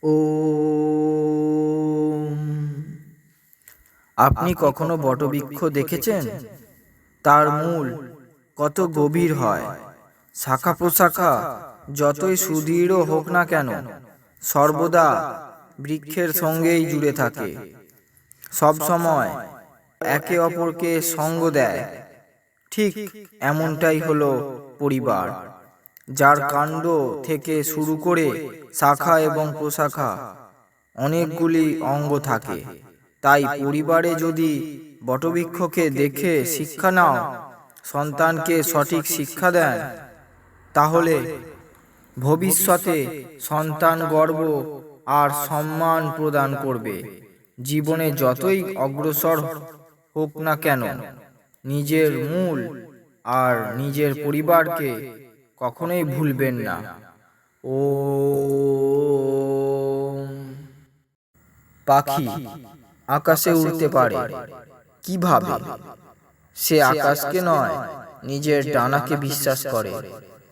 ওম। আপনি কখনো বটবৃক্ষ দেখেছেন? তার মূল কত গভীর হয়। শাখা প্রশাখা যতই সুদৃঢ় হোক না কেন, সর্বদা বৃক্ষের সঙ্গেই জুড়ে থাকে। সব সময় একে অপরকে সঙ্গ দেয়। ঠিক এমনটাই হলো পরিবার, যার কাণ্ড থেকে শুরু করে শাখা এবং প্রশাখা অনেকগুলি অঙ্গ থাকে। তাই পরিবারে যদি বটবৃক্ষকে দেখে শিক্ষা নাও, সন্তানকে সঠিক শিক্ষা দেন, তাহলে ভবিষ্যতে সন্তান গর্ব আর সম্মান প্রদান করবে। জীবনে যতই অগ্রসর হোক না কেন, নিজের মূল আর নিজের পরিবারকে কখনোই ভুলবেন না। ওম। পাখি আকাশে উড়তে পারে কিভাবে? সে আকাশকে নয়, নিজের ডানাকে বিশ্বাস করে।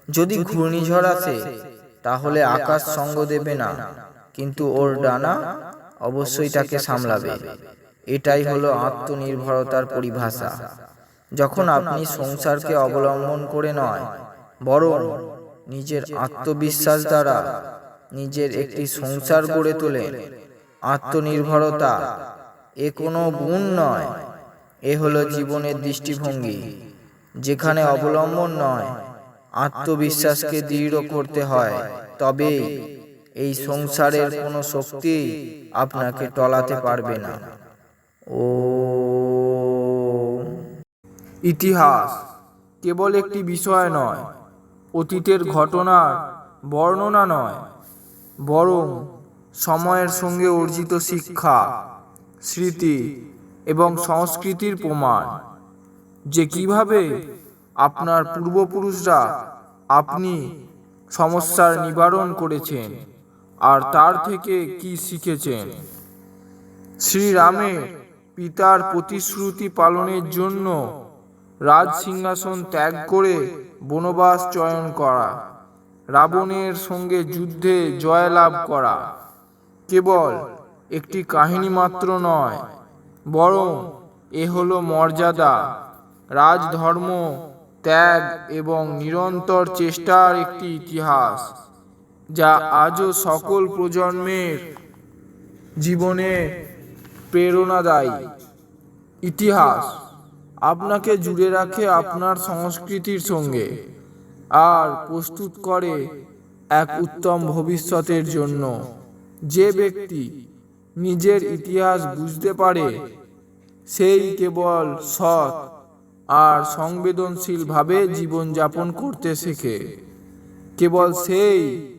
যদি ঘূর্ণিঝড় আসে, তাহলে আকাশ সঙ্গ দেবে না, কিন্তু ওর ডানা অবশ্যই তাকে সামলাবে। এটাই হলো আত্মনির্ভরতার পরিভাষা। যখন আপনি সংসারকে অবলম্বন করে নয়, বরং নিজের আত্মবিশ্বাস দ্বারা নিজের একটি সংসার গড়ে তোলেন, আত্মনির্ভরতা এ কোনো গুণ নয়, এ হলো জীবনের দৃষ্টিভঙ্গি, যেখানে অবলম্বন নয়, আত্মবিশ্বাসকে দৃঢ় করতে হয়। তবেই এই সংসারের কোনো শক্তি আপনাকে টলাতে পারবে না। ও। ইতিহাস কেবল একটি বিষয় নয়, অতীতের ঘটনার বর্ণনা নয়, বরং সময়ের সঙ্গে অর্জিত শিক্ষা, স্মৃতি এবং সংস্কৃতির প্রমাণ, যে কিভাবে আপনার পূর্বপুরুষরা আপনি সমস্যার নিবারণ করেছেন আর তার থেকে কি শিখেছেন। শ্রীরামের পিতার প্রতিশ্রুতি পালনের জন্য রাজ সিংহাসন ত্যাগ করে বনবাস চয়ন করা, রাবণের সঙ্গে যুদ্ধে জয়লাভ করা কেবল একটি কাহিনী মাত্র নয়, বরং এ হলো মর্যাদা, রাজধর্ম, ত্যাগ এবং নিরন্তর চেষ্টার একটি ইতিহাস, যা আজও সকল প্রজন্মের জীবনে প্রেরণাদায়ী। ইতিহাস আপনাকে জুড়ে রাখে আপনার সংস্কৃতির সঙ্গে আর প্রস্তুত করে এক উত্তম ভবিষ্যতের জন্য। যে ব্যক্তি নিজের ইতিহাস বুঝতে পারে, সেই কেবল সৎ আর সংবেদনশীলভাবে জীবনযাপন করতে শেখে। কেবল সেই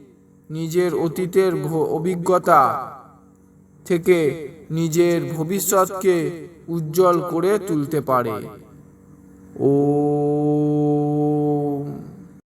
নিজের অতীতের অভিজ্ঞতা থেকে নিজের ভবিষ্যৎকে উজ্জ্বল করে তুলতে পারে। ও।